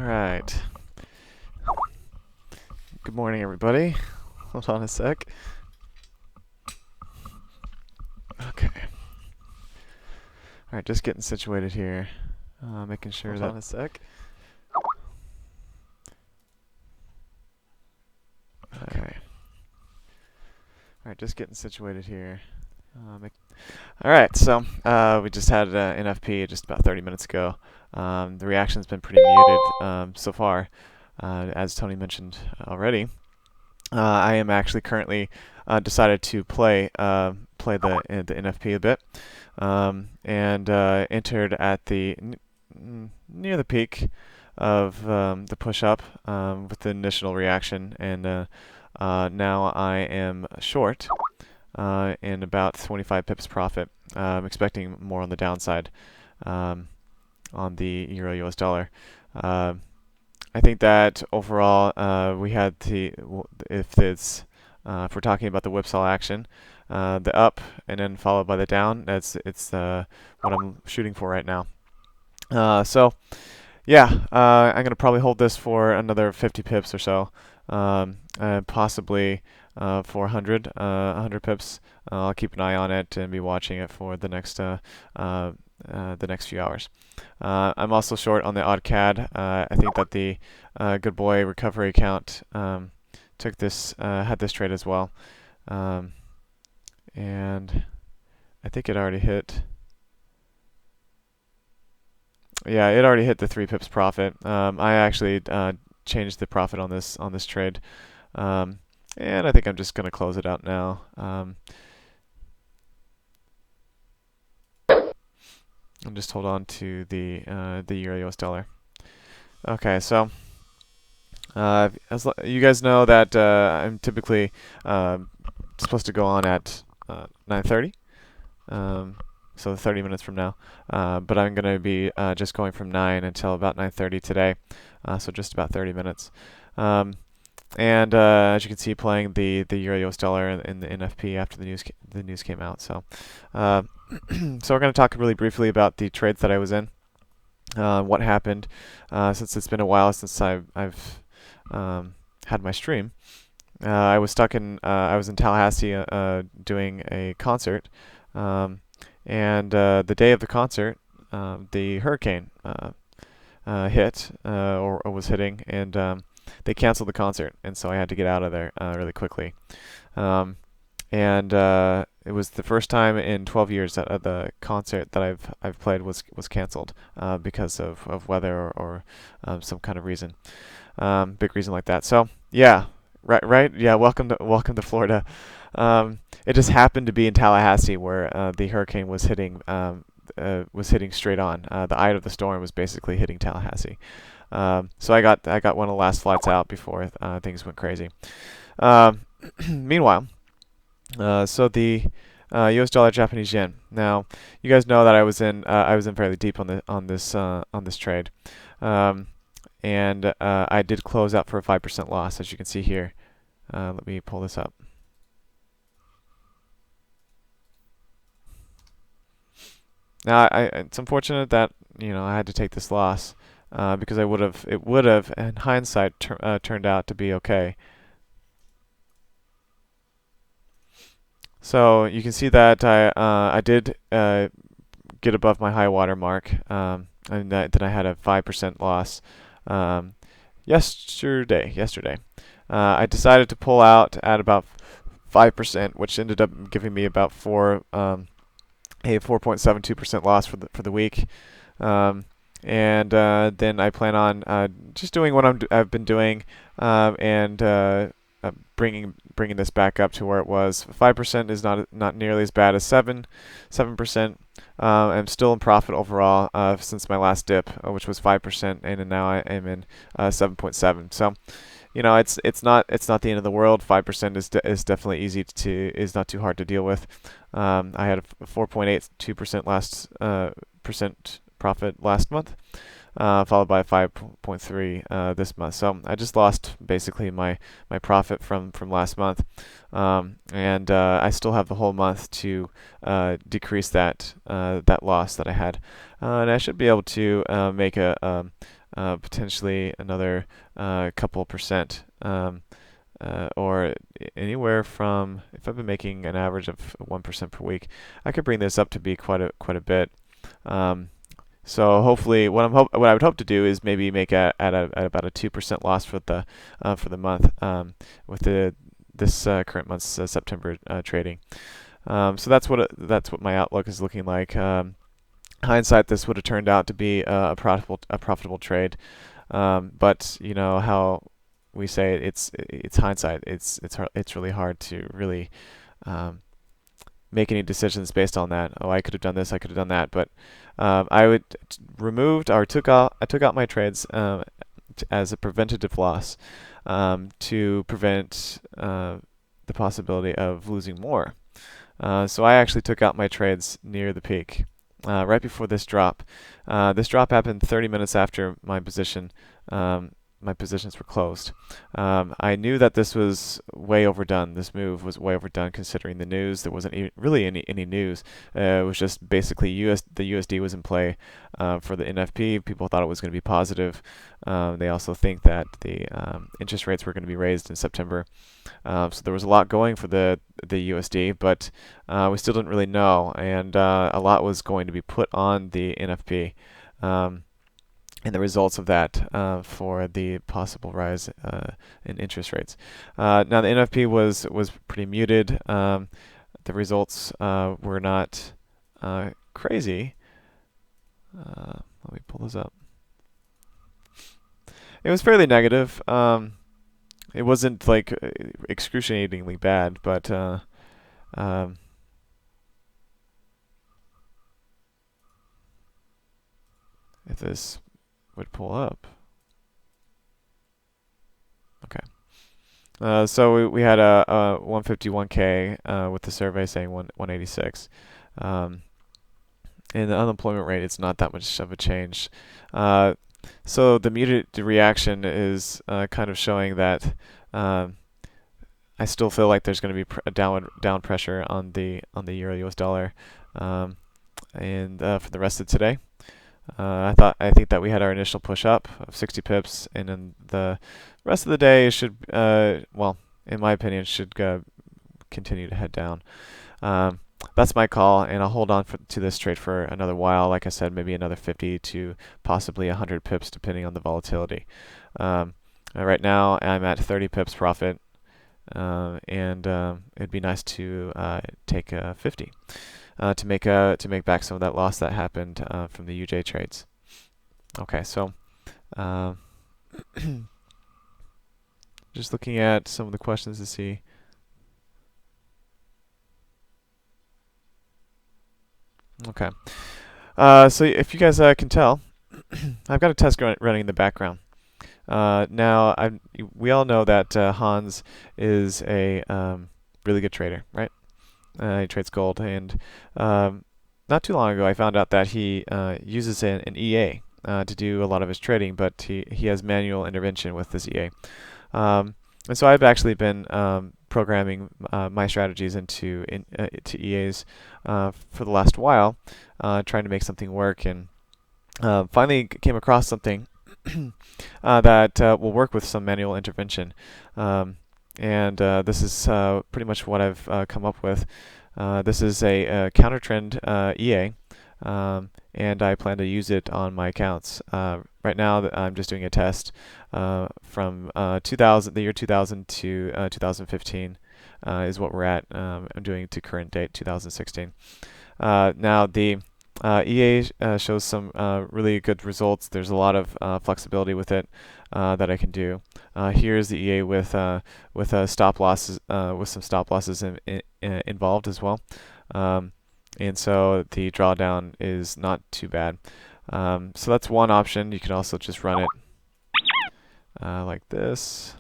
All right. Good morning, everybody. Hold on a sec. Okay. All right, just getting situated here. Making sure Hold that. on a sec. Okay. All right, just getting situated here. All right, so we just had an NFP just about 30 minutes ago. The reaction's been pretty muted so far, as Tony mentioned already. I am actually currently decided to play the NFP a bit, and entered at the near the peak of the push up with the initial reaction, and now I am short in about 25 pips profit. I'm expecting more on the downside on the Euro US dollar. I think that overall we had if we're talking about the whipsaw action, the up and then followed by the down. It's what I'm shooting for right now. So yeah, I'm gonna probably hold this for another 50 pips or so, possibly for 100 pips. I'll keep an eye on it and be watching it for the next few hours. I'm also short on the odd CAD. I think that the good boy recovery account had this trade as well, and I think it already hit. Yeah, it already hit the 3 pips profit. I actually changed the profit on this trade, and I think I'm just gonna close it out now. And just hold on to the Euro US dollar. Okay, so you guys know that I'm typically supposed to go on at 9:30. So 30 minutes from now. But I'm going to be just going from 9 until about 9:30 today, so just about 30 minutes. And as you can see, playing the Euro US dollar in the NFP after the news came out. So so we're going to talk really briefly about the trades that I was in, what happened, since it's been a while since I've had my stream. I was in Tallahassee doing a concert. And the day of the concert, the hurricane hit or was hitting, and they canceled the concert, and so I had to get out of there really quickly. And it was the first time in 12 years that the concert that I've played was canceled because of weather or some kind of reason, big reason like that. So yeah, right, yeah. Welcome to Florida. It just happened to be in Tallahassee where the hurricane was hitting straight on. The eye of the storm was basically hitting Tallahassee. So I got one of the last flights out before things went crazy. Meanwhile, so the U.S. dollar, Japanese yen. Now, you guys know that I was in fairly deep on this trade, and I did close out for a 5% loss, as you can see here. Let me pull this up. Now, it's unfortunate that I had to take this loss because it would have in hindsight turned out to be okay. So you can see that I did get above my high water mark, and then I had a 5% loss yesterday. I decided to pull out at about 5%, which ended up giving me about a 4.72% loss for the week. And then I plan on just doing what I've been doing, and bringing this back up to where it was. 5% is not nearly as bad as 7%. I'm still in profit overall since my last dip, which was 5%, and now I am in 7.7. So it's not the end of the world. 5% is definitely is not too hard to deal with. I had a 4.82% last percent profit last month, followed by 5.3 this month. So I just lost basically my profit from last month, and I still have the whole month to decrease that loss that I had, and I should be able to make potentially another couple percent. Or anywhere from, if I've been making an average of 1% per week, I could bring this up to be quite a bit. So hopefully, what I would hope to do is maybe make at about a 2% loss for the month with this current month's September trading. So that's what my outlook is looking like. Hindsight, this would have turned out to be a profitable trade, but you know how we say it's hindsight. It's really hard to really make any decisions based on that. Oh, I could have done this, I could have done that, but I took out my trades as a preventative loss to prevent the possibility of losing more. So I actually took out my trades near the peak, right before this drop. This drop happened 30 minutes after my positions were closed. I knew that this was way overdone. This move was way overdone considering the news. There wasn't really any news. It was just basically the USD was in play for the NFP. People thought it was going to be positive. They also think that the interest rates were going to be raised in September. So there was a lot going for the USD, but we still didn't really know, and a lot was going to be put on the NFP. And the results of that for the possible rise in interest rates. Now the NFP was pretty muted. The results were not crazy. Let me pull this up. It was fairly negative. It wasn't like excruciatingly bad, but if this would pull up. Okay. So we had a 151K with the survey saying 186. And the unemployment rate, it's not that much of a change. So the muted reaction is kind of showing that I still feel like there's going to be a down pressure on the euro US dollar, and for the rest of today. I think that we had our initial push up of 60 pips, and then the rest of the day should, well, in my opinion, should continue to head down. That's my call, and I'll hold on to this trade for another while. Like I said, maybe another 50 to possibly 100 pips, depending on the volatility. Right now, I'm at 30 pips profit, and it'd be nice to take 50. To make back some of that loss that happened from the UJ trades. Okay, so just looking at some of the questions to see. Okay, so if you guys can tell, I've got a test running in the background. Now, we all know that Hans is a really good trader, right? He trades gold, and not too long ago I found out that he uses an EA to do a lot of his trading, but he has manual intervention with this EA. And so I've actually been programming my strategies into EAs for the last while, trying to make something work, and finally came across something that will work with some manual intervention. And this is pretty much what I've come up with. This is a counter trend EA, and I plan to use it on my accounts. Right now, I'm just doing a test from the year 2000 to 2015 is what we're at. I'm doing to current date 2016. Now the EA shows some really good results. There's a lot of flexibility with it that I can do. Here's the EA with stop losses, with some stop losses involved as well, and so the drawdown is not too bad. So that's one option. You can also just run it like this.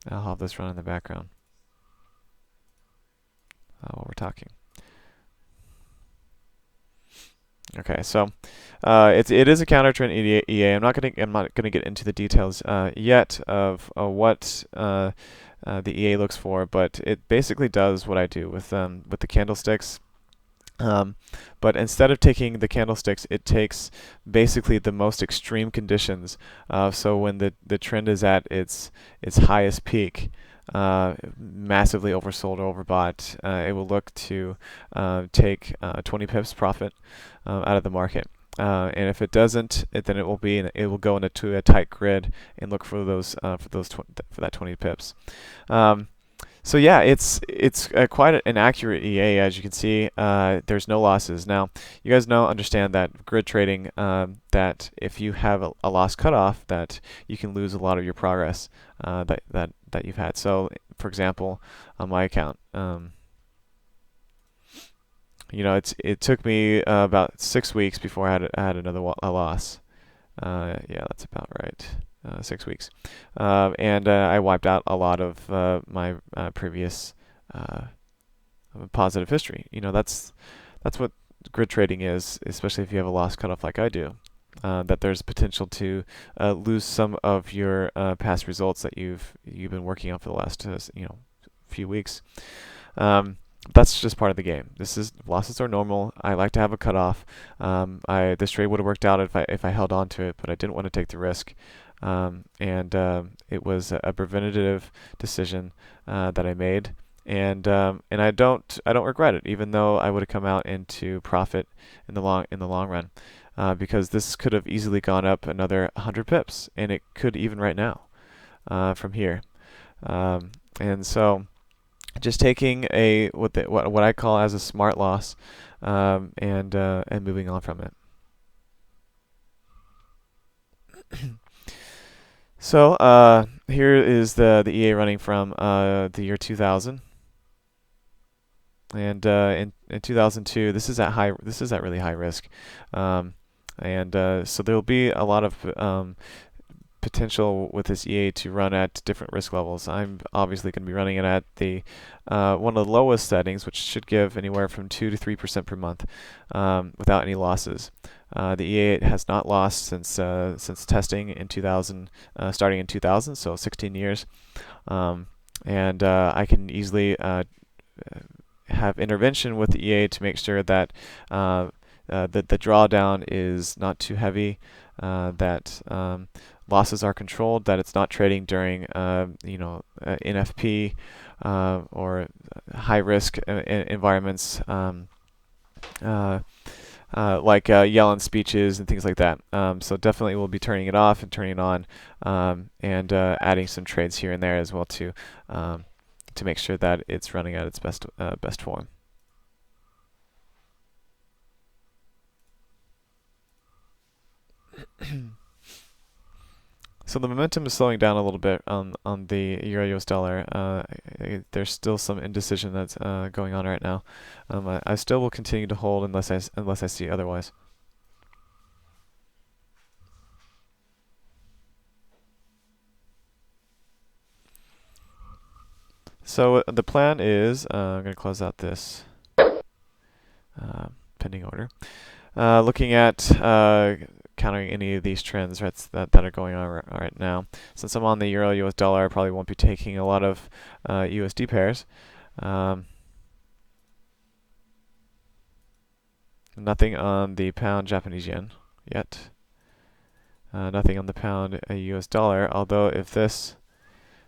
I'll have this run in the background while we're talking. Okay, so it is a counter trend EA. I'm not gonna get into the details yet of what the EA looks for, but it basically does what I do with the candlesticks. But instead of taking the candlesticks, it takes basically the most extreme conditions. So when the trend is at its highest peak, massively oversold or overbought, it will look to take 20 pips profit out of the market. And if it doesn't, then it will go into a tight grid and look for for that 20 pips. So yeah, it's quite an accurate EA, as you can see. There's no losses. Now, you guys understand that grid trading, that if you have a loss cutoff, that you can lose a lot of your progress that you've had. So, for example, on my account, it took me about 6 weeks before I had another loss. Yeah, that's about right. 6 weeks, and I wiped out a lot of my previous positive history. That's what grid trading is, especially if you have a loss cutoff like I do. That there's potential to lose some of your past results that you've been working on for the last few weeks. That's just part of the game. Losses are normal. I like to have a cutoff. This trade would have worked out if I held on to it, but I didn't want to take the risk. It was a preventative decision that I made, and I don't regret it, even though I would have come out into profit in the long run, because this could have easily gone up another 100 pips, and it could even right now from here, and so just taking what I call as a smart loss, and moving on from it. So here is the EA running from the year 2000, and in 2002, this is at really high risk, so there will be a lot of potential with this EA to run at different risk levels. I'm obviously going to be running it at the one of the lowest settings, which should give anywhere from 2 to 3% per month without any losses. The EA has not lost since testing in 2000, starting in 2000, so 16 years. I can easily have intervention with the EA to make sure that the drawdown is not too heavy, that losses are controlled, that it's not trading during NFP or high risk environments, like Yellen speeches and things like that. So definitely we'll be turning it off and turning it on, and adding some trades here and there as well to make sure that it's running at its best form. So the momentum is slowing down a little bit on the Euro-US dollar. There's still some indecision that's going on right now. I still will continue to hold unless I see otherwise. So the plan is, I'm going to close out this pending order. Looking at countering any of these trends that are going on right now. Since I'm on the Euro-US dollar, I probably won't be taking a lot of USD pairs. Nothing on the pound Japanese yen yet. Nothing on the pound US dollar, although if this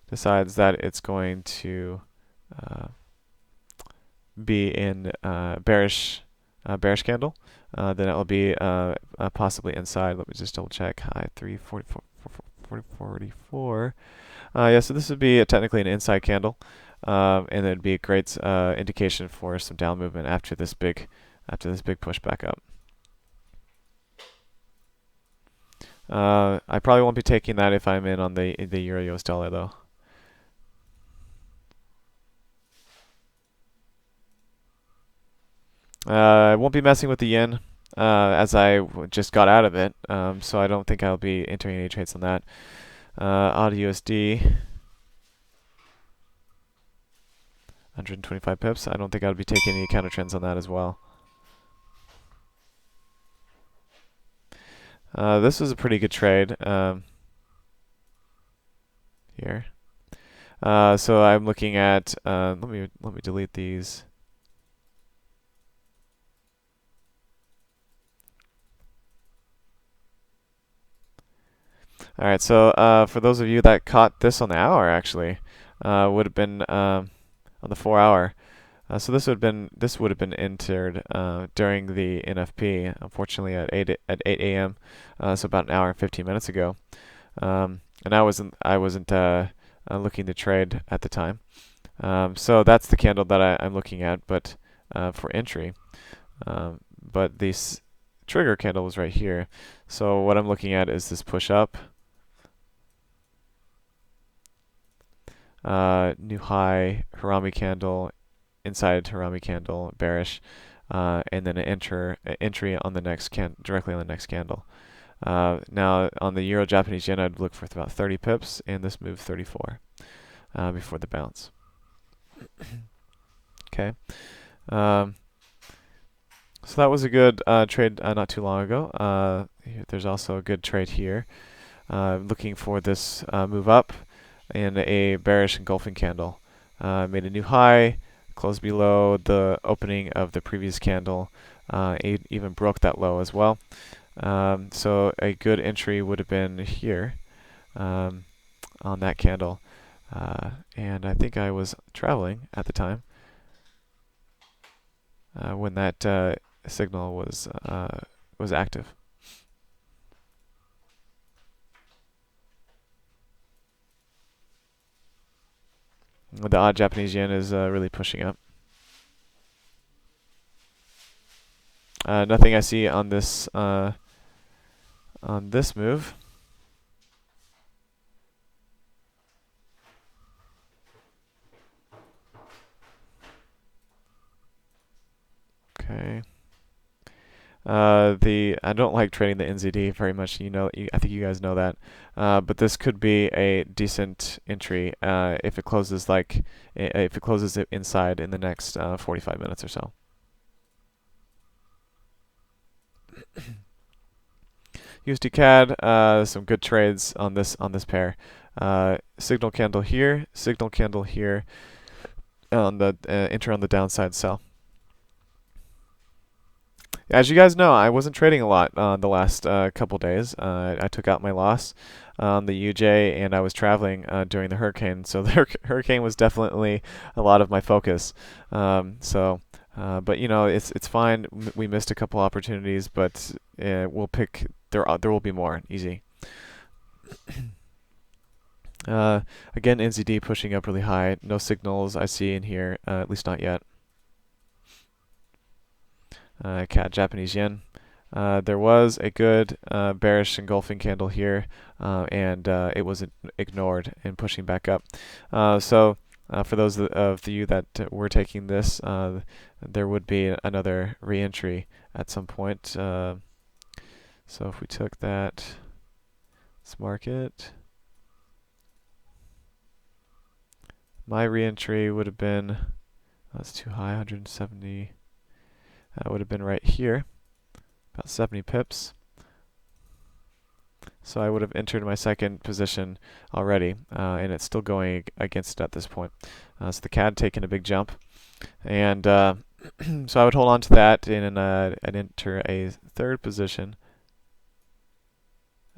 decides that it's going to be in bearish candle, then it will be possibly inside. Let me just double check. High 344. Yeah, so this would be technically an inside candle, and it'd be a great indication for some down movement after this big push back up. I probably won't be taking that if I'm in on the Euro-US dollar though. I won't be messing with the yen, as I just got out of it, so I don't think I'll be entering any trades on that. AUD USD, 125 pips. I don't think I'll be taking any counter trends on that as well. This was a pretty good trade here. So I'm looking at. Let me delete these. All right, so for those of you that caught this on the hour, actually, would have been on the 4 hour. So this would have been entered during the NFP, unfortunately at 8 a.m. So about an hour and 15 minutes ago. And I wasn't looking to trade at the time. So that's the candle that I'm looking at, but for entry. But this trigger candle was right here. So what I'm looking at is this push up, new high, Harami candle, inside Harami candle, bearish, and then an entry on the next directly on the next candle. Now on the Euro Japanese yen, I'd look for about 30 pips, and this move 34 before the bounce. Okay. So that was a good trade not too long ago. There's also a good trade here. Looking for this move up and a bearish engulfing candle. Made a new high, closed below the opening of the previous candle, even broke that low as well. So a good entry would have been here on that candle. And I think I was traveling at the time when that signal was active. The odd Japanese yen is really pushing up. Nothing I see on this move. Okay. I don't like trading the NZD very much. I think you guys know that. But this could be a decent entry if it closes it inside in the next 45 minutes or so. USD CAD, some good trades on this pair. Signal candle here, on the enter on the downside sell. As you guys know, I wasn't trading a lot the last couple days. I took out my loss on the UJ, and I was traveling during the hurricane, so the hurricane was definitely a lot of my focus. But it's fine. We missed a couple opportunities, but we'll pick. There will be more. Easy. Again, NZD pushing up really high. No signals I see in here, at least not yet. CAD Japanese yen. There was a good bearish engulfing candle here, and it was ignored and pushing back up. So for those of you that were taking this, there would be another re-entry at some point. So if we took that, let's mark it. My re-entry would have been, that's too high, 170. That would have been right here, about 70 pips. So I would have entered my second position already, and it's still going against it at this point. So the CAD taking a big jump, and so I would hold on to that and I'd enter a third position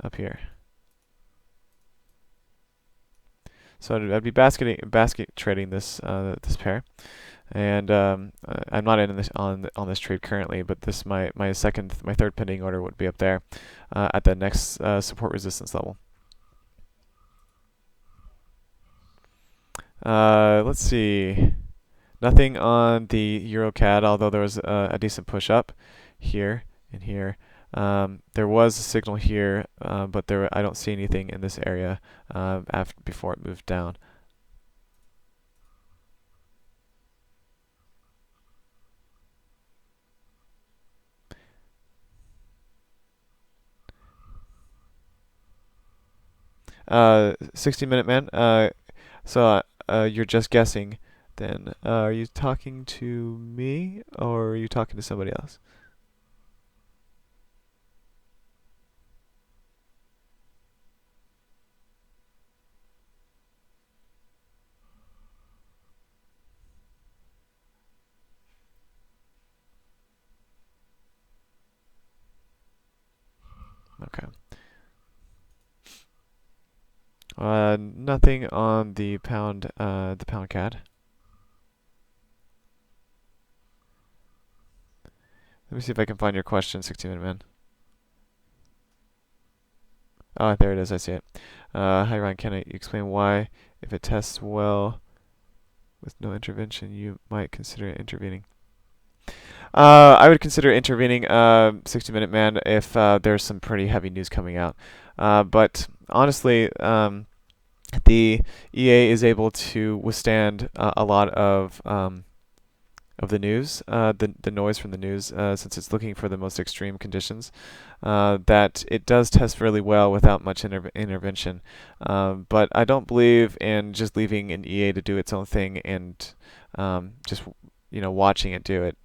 up here. So I'd be basket trading this pair, and I'm not in this on this trade currently, but this my third pending order would be up there at the next support resistance level. Let's see, nothing on the Euro CAD, although there was a decent push up here and here. There was a signal here, but I don't see anything in this area before it moved down. Uh, 60-minute man. So you're just guessing. Then are you talking to me or are you talking to somebody else? Okay. Nothing on the pound CAD. Let me see if I can find your question, 60-minute man. Oh, there it is. I see it. Hi, Ryan. Can you explain why, if it tests well with no intervention, you might consider intervening? I would consider intervening, 60-minute man, if there's some pretty heavy news coming out. But honestly, the EA is able to withstand a lot of the news, the noise from the news, since it's looking for the most extreme conditions, that it does test really well without much intervention. But I don't believe in just leaving an EA to do its own thing and just watching it do it.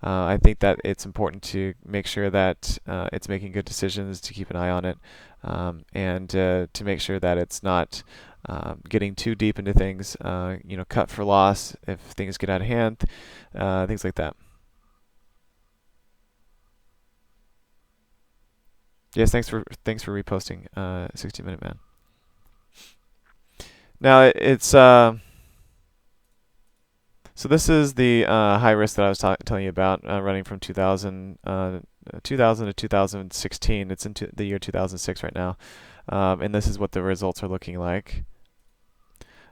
I think that it's important to make sure that it's making good decisions, to keep an eye on it, and to make sure that it's not getting too deep into things, cut for loss if things get out of hand, things like that. Yes, thanks for reposting, 60-minute man. Now it's so this is the high risk that I was telling you about, running from 2000 to 2016. It's into the year 2006 right now, and this is what the results are looking like.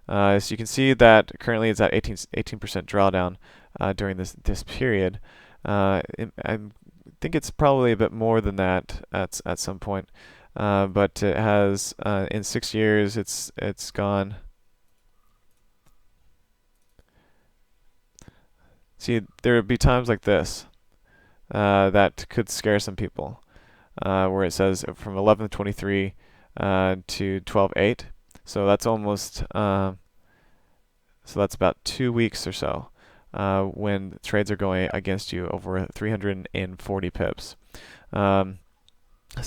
So you can see that currently it's at 18% drawdown during this period. I think it's probably a bit more than that at some point, but it has in 6 years it's gone. See, there would be times like this that could scare some people, where it says from 11:23 to 12:08. So that's almost so that's about 2 weeks or so when trades are going against you over 340 pips. So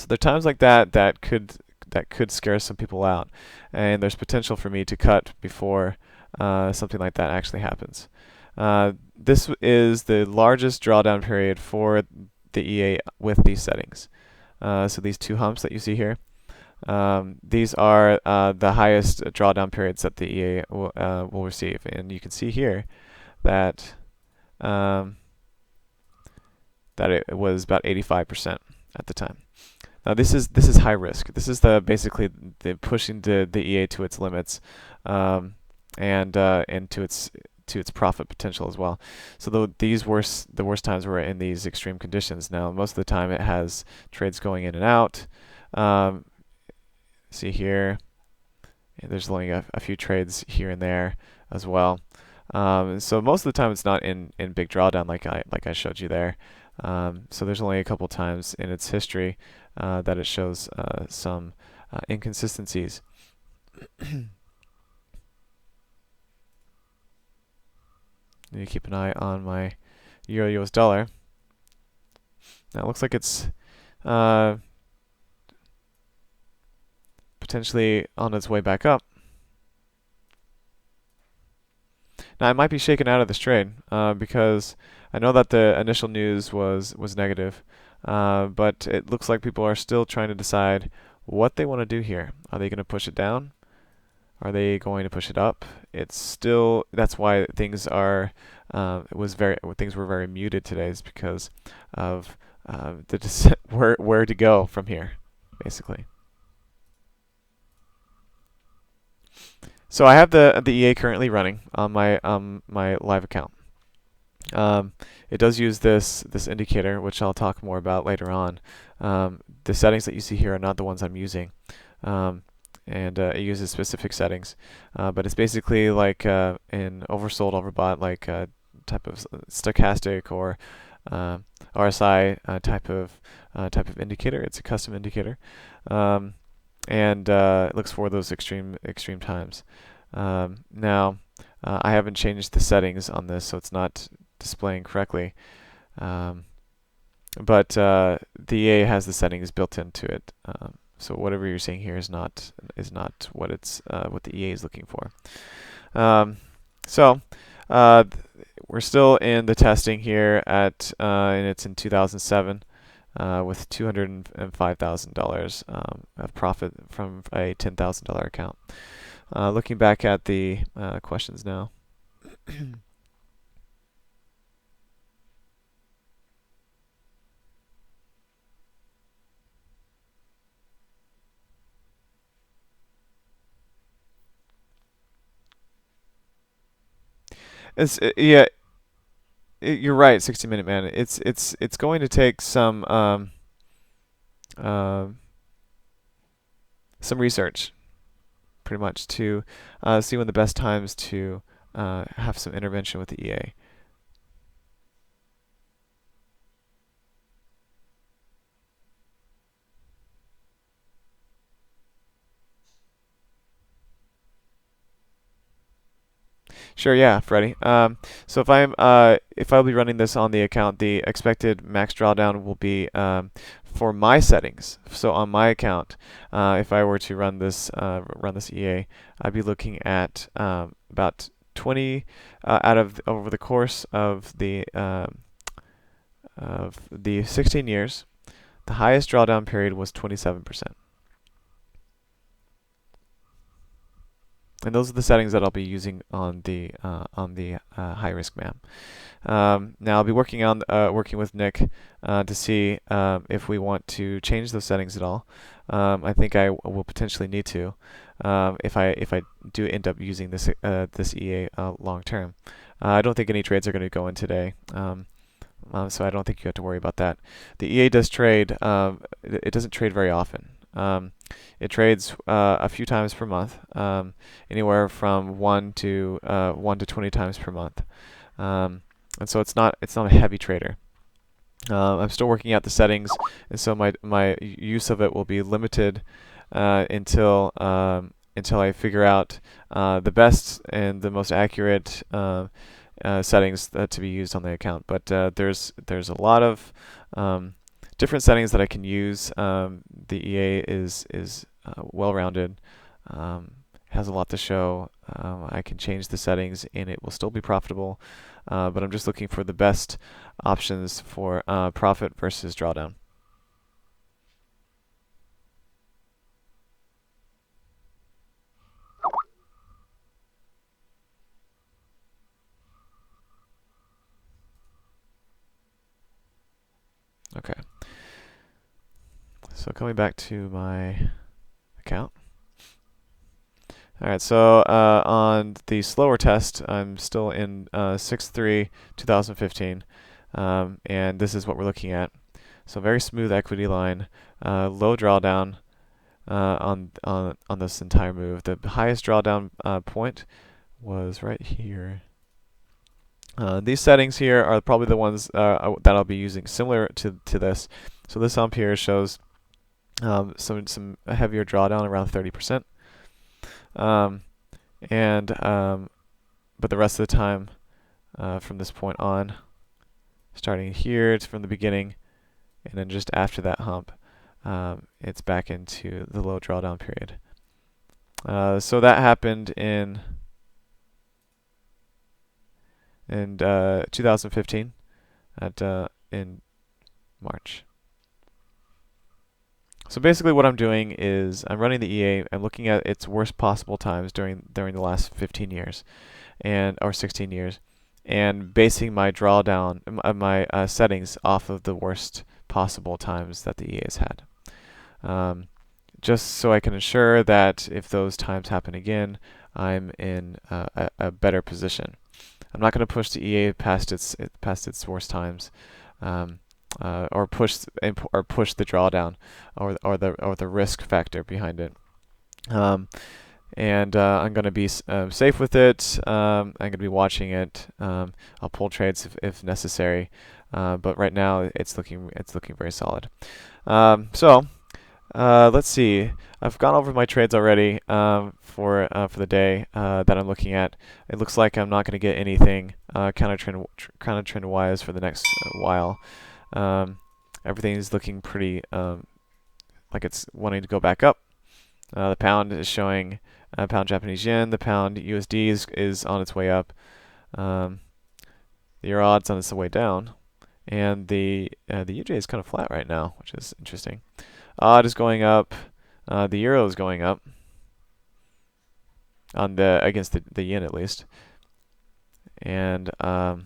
there are times like that could scare some people out, and there's potential for me to cut before something like that actually happens. This is the largest drawdown period for the EA with these settings. So these two humps that you see here, these are the highest drawdown periods that the EA will receive, and you can see here that that it was about 85% at the time. Now this is high risk. This is basically the pushing the EA to its limits, and to its profit potential as well. So the worst times were in these extreme conditions. Now most of the time it has trades going in and out. See here, there's only a few trades here and there as well. So most of the time it's not in big drawdown like I showed you there. So there's only a couple times in its history that it shows some inconsistencies. Need to keep an eye on my Euro US dollar. Now it looks like it's potentially on its way back up. Now I might be shaken out of this trade because I know that the initial news was negative, but it looks like people are still trying to decide what they want to do here. Are they going to push it down? Are they going to push it up? It's still, that's why things are things were very muted today, is because of where to go from here, basically. So I have the EA currently running on my live account. It does use this indicator, which I'll talk more about later on. The settings that you see here are not the ones I'm using, and it uses specific settings. But it's basically like an oversold, overbought, like type of stochastic or RSI type of indicator. It's a custom indicator, and it looks for those extreme times. Now, I haven't changed the settings on this, so it's not displaying correctly. But the EA has the settings built into it. So whatever you're seeing here is not what what the EA is looking for. So we're still in the testing here and it's in 2007. with $205,000 of profit from a $10,000 account. Looking back at the questions now. Yeah, you're right, 60-minute man. It's going to take uh, some research, pretty much, to see when the best times to have some intervention with the EA. Sure, yeah, Freddie. So if I'll be running this on the account, the expected max drawdown will be for my settings. So on my account, if I were to run this EA, I'd be looking at about 20 over the course of the 16 years. The highest drawdown period was 27%. And those are the settings that I'll be using on the high risk MAM. Now I'll be working with Nick to see if we want to change those settings at all. I think I will potentially need to if I do end up using this EA long term. I don't think any trades are going to go in today. So I don't think you have to worry about that. The EA does trade. It doesn't trade very often. It trades a few times per month, anywhere from 1 to 20 times per month, and so it's not a heavy trader. I'm still working out the settings, and so my use of it will be limited until I figure out the best and the most accurate settings to be used on the account. But there's a lot of different settings that I can use. The EA is well-rounded, has a lot to show. I can change the settings and it will still be profitable, but I'm just looking for the best options for profit versus drawdown. Okay. So coming back to my account. Alright, so on the slower test, I'm still in 6/3/2015, and this is what we're looking at. So very smooth equity line, low drawdown on this entire move. The highest drawdown point was right here. These settings here are probably the ones that I'll be using, similar to this. So this up here shows some heavier drawdown, around 30%, but the rest of the time, from this point on, starting here, it's from the beginning, and then just after that hump, it's back into the low drawdown period. So that happened in 2015 in March. So basically what I'm doing is I'm running the EA, I'm looking at its worst possible times during the last 15 years or 16 years, and basing my drawdown, my settings off of the worst possible times that the EA has had. Just so I can ensure that if those times happen again, I'm in a better position. I'm not going to push the EA past its worst times, or push the drawdown, or the risk factor behind it. I'm going to be safe with it. I'm going to be watching it. I'll pull trades if necessary, but right now it's looking very solid. So let's see. I've gone over my trades already for the day that I'm looking at. It looks like I'm not going to get anything counter trend wise for the next while. Everything's looking pretty like it's wanting to go back up. The pound is showing pound Japanese yen. The pound USD is on its way up. The euro odd's on its way down, and the UJ is kind of flat right now, which is interesting. AUD is going up. The euro is going up on against the yen at least, and so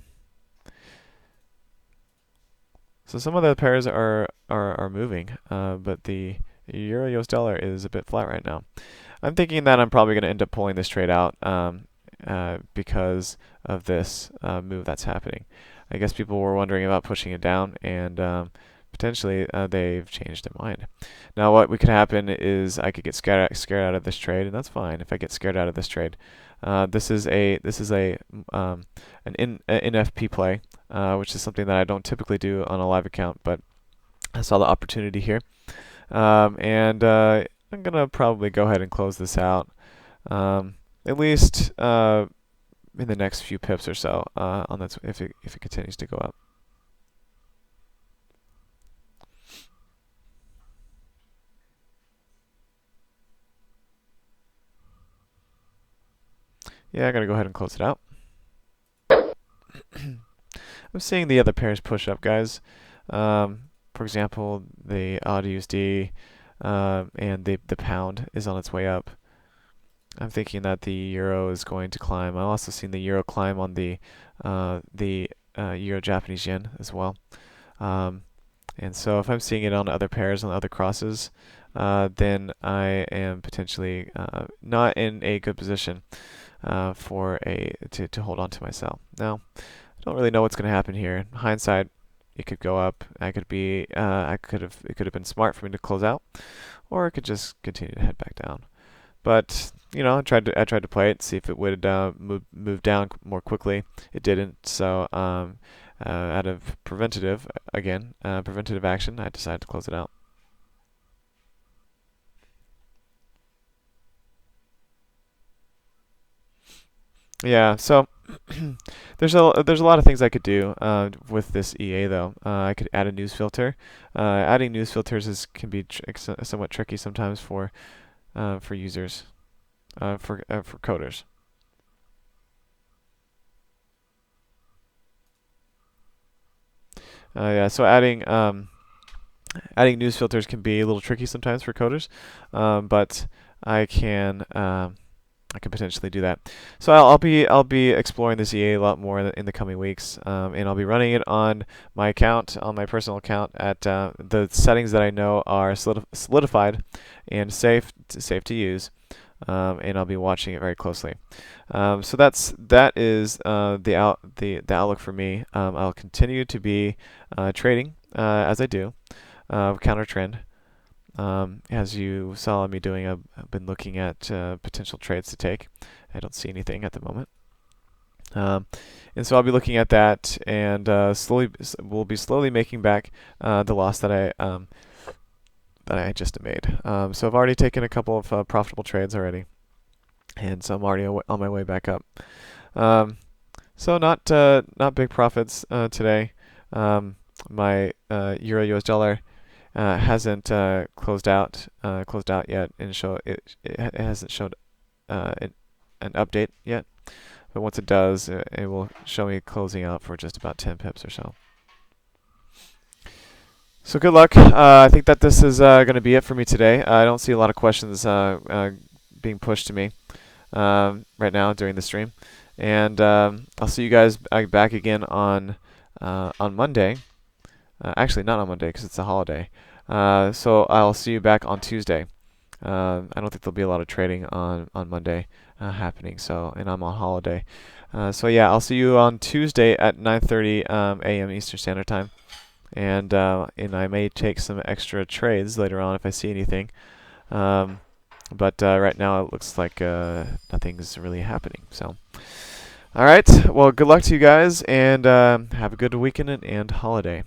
some of the pairs are moving, but the euro US dollar is a bit flat right now. I'm thinking that I'm probably going to end up pulling this trade out because of this move that's happening. I guess people were wondering about pushing it down, and potentially they've changed their mind. Now, what could happen is I could get scared out of this trade, and that's fine if I get scared out of this trade. This is an NFP play, which is something that I don't typically do on a live account, but I saw the opportunity here, and I'm gonna probably go ahead and close this out, at least in the next few pips or so, on that if it continues to go up. Yeah, I'm gonna go ahead and close it out. I'm seeing the other pairs push up, guys. For example, the AUD USD and the pound is on its way up. I'm thinking that the euro is going to climb. I've also seen the euro climb on the euro Japanese yen as well. And so if I'm seeing it on other pairs, on other crosses, then I am potentially not in a good position to hold on to my sell. Now, I don't really know what's going to happen here. In hindsight, it could go up. It could have been smart for me to close out, or it could just continue to head back down. But you know, I tried to play it, see if it would move down more quickly. It didn't. So out of preventative action, I decided to close it out. Yeah, so there's a lot of things I could do with this EA though. I could add a news filter. Adding news filters can be somewhat tricky sometimes for users, for coders. Yeah, so adding news filters can be a little tricky sometimes for coders, but I can potentially do that. So I'll be exploring this EA a lot more in the coming weeks, and I'll be running it on my account, on my personal account, at the settings that I know are solidified and safe to use, and I'll be watching it very closely. So that is the outlook for me. I'll continue to be trading as I do, counter trend. As you saw me doing, I've been looking at potential trades to take. I don't see anything at the moment. And so I'll be looking at that, and we'll be slowly making back the loss that I just made. So I've already taken a couple of profitable trades already, and so I'm already on my way back up. So not big profits today. My euro US dollar hasn't closed out yet, and it hasn't showed an update yet. But once it does, it will show me closing out for just about 10 pips or so. So good luck. I think that this is going to be it for me today. I don't see a lot of questions being pushed to me right now during the stream, and I'll see you guys back again on Monday. Actually, not on Monday because it's a holiday. So I'll see you back on Tuesday. I don't think there'll be a lot of trading on Monday happening. And I'm on holiday. So yeah, I'll see you on Tuesday at 9:30 a.m. Eastern Standard Time. And I may take some extra trades later on if I see anything. But right now it looks like nothing's really happening. So, all right. Well, good luck to you guys, and have a good weekend and holiday.